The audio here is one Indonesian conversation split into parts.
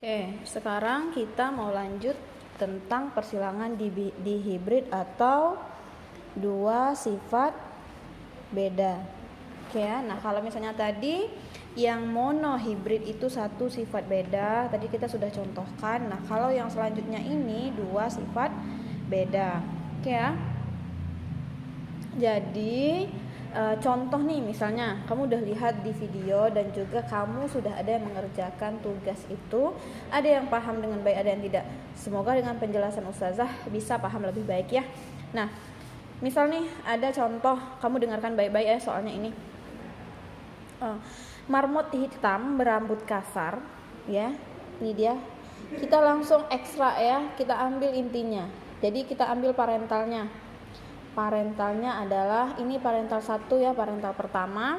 Oke, sekarang kita mau lanjut tentang persilangan di hibrid atau dua sifat beda. Oke ya, nah kalau misalnya tadi yang monohibrid itu satu sifat beda, tadi kita sudah contohkan. Nah kalau yang selanjutnya ini dua sifat beda. Oke ya. Jadi contoh nih, misalnya kamu udah lihat di video dan juga kamu sudah ada yang mengerjakan tugas itu, ada yang paham dengan baik, ada yang tidak. Semoga dengan penjelasan ustazah bisa paham lebih baik ya. Nah, misal nih ada contoh, kamu dengarkan baik-baik ya soalnya ini. Marmot hitam berambut kasar, ya. Ini dia. Kita langsung ekstra ya, kita ambil intinya. Jadi kita ambil parentalnya. Parentalnya adalah ini parental 1 ya, parental pertama.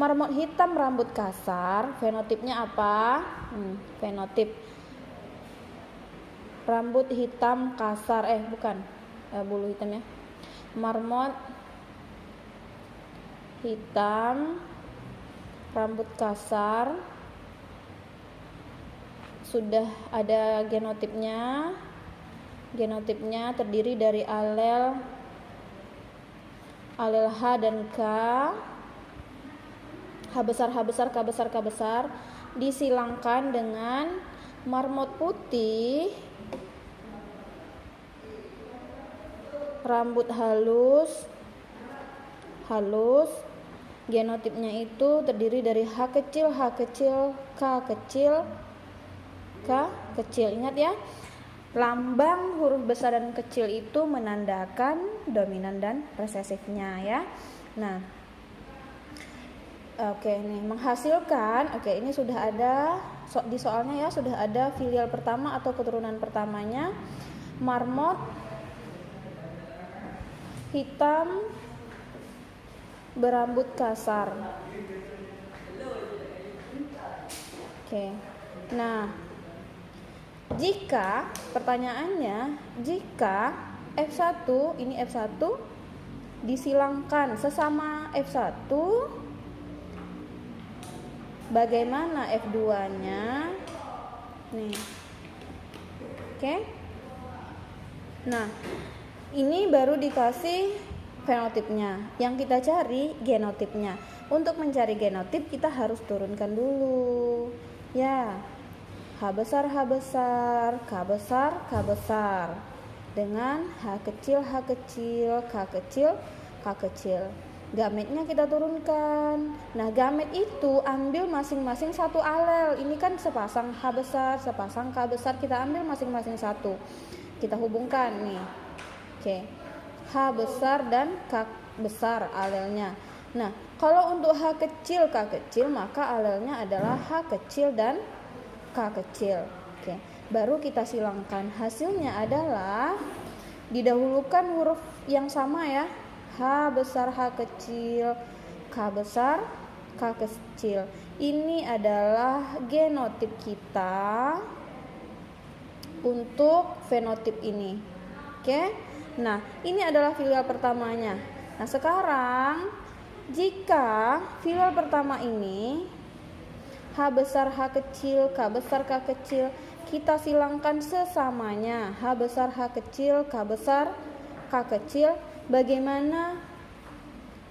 Marmot hitam rambut kasar, fenotipnya apa? Fenotip rambut hitam kasar, bukan bulu hitam ya. Marmot hitam rambut kasar, sudah ada genotipnya. Genotipnya terdiri dari alel H dan K, H besar, K besar, K besar, disilangkan dengan marmot putih, rambut halus, genotipnya itu terdiri dari H kecil, K kecil, K kecil. Ingat ya, lambang huruf besar dan kecil itu menandakan dominan dan resesifnya ya. Nah, oke nih menghasilkan. Oke, ini sudah ada di soalnya ya, sudah ada filial pertama atau keturunan pertamanya. Marmot hitam berambut kasar. Oke. Nah, jika pertanyaannya, jika F1 ini F1 disilangkan sesama F1, bagaimana F2-nya? Nih. Oke. Nah, ini baru dikasih fenotipnya. Yang kita cari genotipnya. Untuk mencari genotip kita harus turunkan dulu. Ya. H besar, K besar, K besar, dengan H kecil, K kecil. Gametnya kita turunkan. Nah, gamet itu ambil masing-masing satu alel. Ini kan sepasang H besar, sepasang K besar, kita ambil masing-masing satu. Kita hubungkan nih. Oke. H besar dan K besar alelnya. Nah, kalau untuk H kecil, K kecil, maka alelnya adalah H kecil dan K kecil. Oke, baru kita silangkan. Hasilnya adalah didahulukan huruf yang sama ya. H besar, H kecil, K besar, K kecil. Ini adalah genotip kita untuk fenotip ini. Oke. Nah, ini adalah filial pertamanya. Nah, sekarang jika filial pertama ini H besar, H kecil, K besar, K kecil, kita silangkan sesamanya. H besar, H kecil, K besar, K kecil. Bagaimana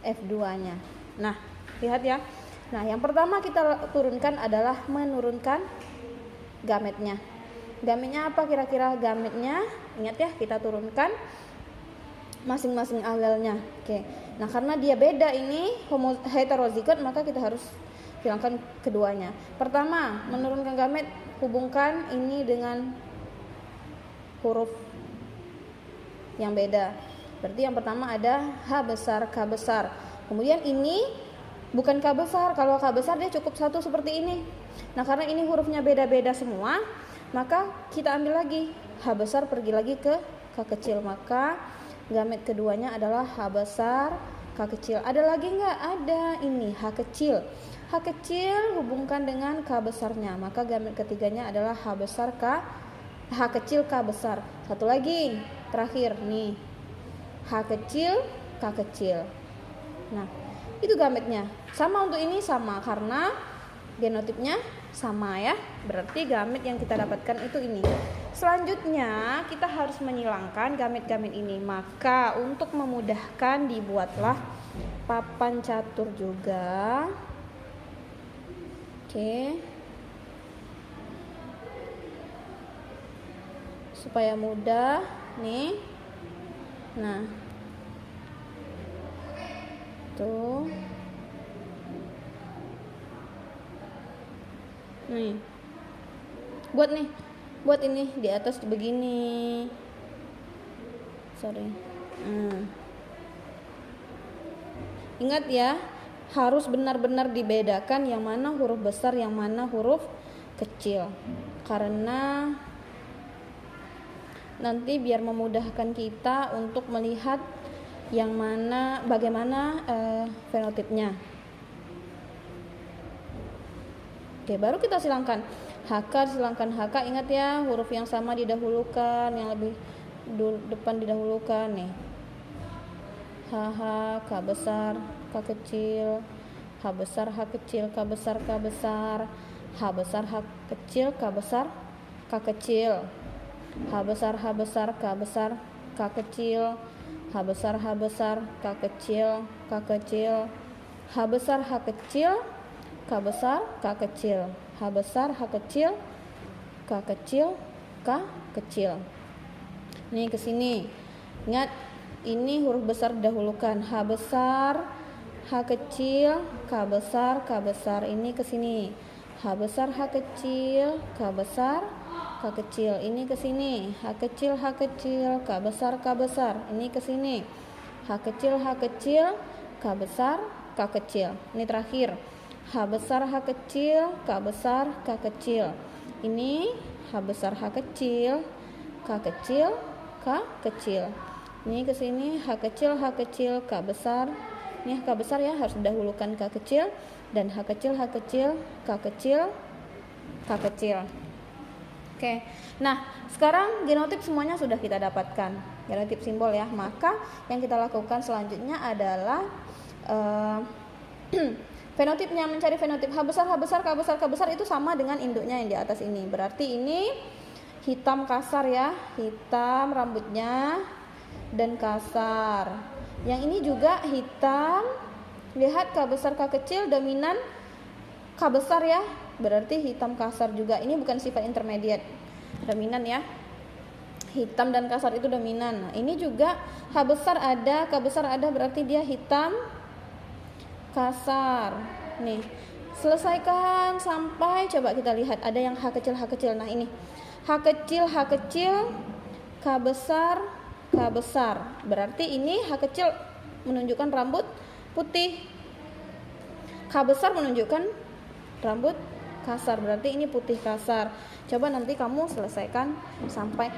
F2-nya? Nah, lihat ya. Nah, yang pertama kita turunkan adalah menurunkan gametnya. Gametnya apa kira-kira gametnya? Ingat ya, kita turunkan masing-masing alelnya. Oke. Nah, karena dia beda ini heterozigot, maka kita harus silangkan keduanya. Pertama, menurunkan gamet, hubungkan ini dengan huruf yang beda. Berarti yang pertama ada H besar, K besar. Kemudian ini bukan K besar. Kalau K besar dia cukup satu seperti ini. Nah, karena ini hurufnya beda-beda semua, maka kita ambil lagi H besar, pergi lagi ke K kecil. Maka gamet keduanya adalah H besar, K kecil. Ada lagi nggak? Ada, ini H kecil. H kecil hubungkan dengan K besarnya, maka gamet ketiganya adalah H besar, H kecil, K besar. Satu lagi, terakhir nih, H kecil, K kecil. Nah, itu gametnya. Sama untuk ini sama karena genotipnya sama ya, berarti gamit yang kita dapatkan itu ini. Selanjutnya kita harus menghilangkan gamit-gamit ini, maka untuk memudahkan dibuatlah papan catur juga. Oke, supaya mudah nih. Nah, tuh nih, buat ini di atas begini, sorry. Ingat ya, harus benar-benar dibedakan yang mana huruf besar, yang mana huruf kecil, karena nanti biar memudahkan kita untuk melihat yang mana, bagaimana fenotipnya. Oke, baru kita silangkan HK, silangkan HK. Ingat ya, huruf yang sama didahulukan, yang lebih depan didahulukan nih. HH, K besar, K kecil, H besar, H kecil, K besar, K besar, H besar, H kecil, K besar, K kecil, H besar, H besar, K besar, K kecil, H besar, H besar, K kecil, K kecil, H besar, H kecil, K besar, K kecil, H besar, H kecil, K kecil, K kecil. Nih ke sini. Ingat, ini huruf besar didahulukan. H besar, H kecil, K besar, K besar. Ini ke sini. H besar, H kecil, K besar, K kecil. Ini ke sini. H kecil, H kecil, K besar, K besar. Ini ke sini. H kecil, H kecil, K besar, K kecil. Ini terakhir. H besar, H kecil, K besar, K kecil. Ini H besar, H kecil, K kecil, K kecil. Ini ke sini. H kecil, H kecil, K besar. Ini K besar ya, harus didahulukan K kecil, dan H kecil, H kecil, K kecil, K kecil. Oke, nah sekarang genotip semuanya sudah kita dapatkan, genotip simbol ya. Maka yang kita lakukan selanjutnya adalah fenotipnya, mencari fenotip. H besar, H besar, K besar, K besar itu sama dengan induknya yang di atas ini. Berarti ini hitam kasar ya, hitam rambutnya dan kasar. Yang ini juga hitam. Lihat K besar, K kecil, dominan K besar ya, berarti hitam kasar juga. Ini bukan sifat intermediate, dominan ya. Hitam dan kasar itu dominan. Nah, ini juga H besar ada, K besar ada, berarti dia hitam kasar. Nih, selesaikan sampai, coba kita lihat ada yang H kecil, H kecil. Nah ini H kecil, H kecil, K besar, K besar. Berarti ini H kecil menunjukkan rambut putih, K besar menunjukkan rambut kasar, berarti ini putih kasar. Coba nanti kamu selesaikan sampai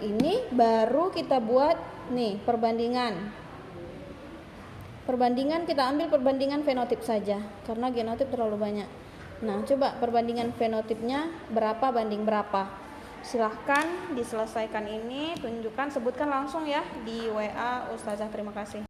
ini, baru kita buat nih perbandingan. Perbandingan kita ambil perbandingan fenotip saja, karena genotip terlalu banyak. Nah, coba perbandingan fenotipnya berapa banding berapa. Silahkan diselesaikan ini, tunjukkan, sebutkan langsung ya di WA Ustazah. Terima kasih.